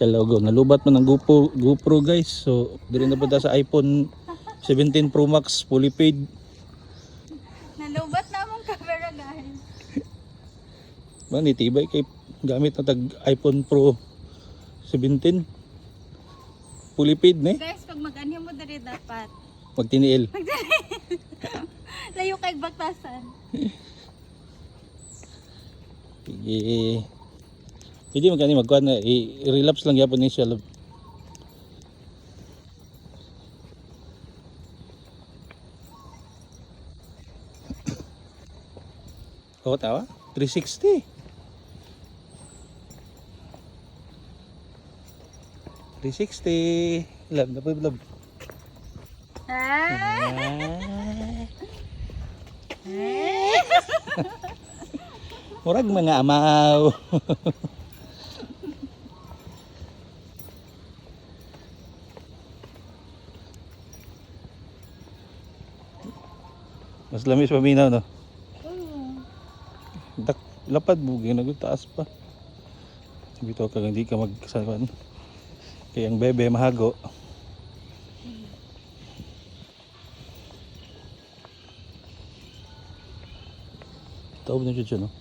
Talago, nalubat man ang GoPro guys. So, dili na punta sa iPhone 17 Pro Max fully paid. Nalubat na mong camera guys. Man, itibay kay gamit na tag iPhone Pro 17. Fully paid ne. Guys, pag mag-anyo mo dali dapat. Magtiniil. Layo kay batasan. Sige. Hindi magkani magkuhan na i-relapse lang yapon ni siya. Oh, tawa? 360. 360. Love na po, love. Murag mga amaw. Mas lamis paminaw no. Lapad bugi nagtaas pa. Bitaw ka hindi ka magsaban. Kaya ang bebe mahago. Taob na siya no.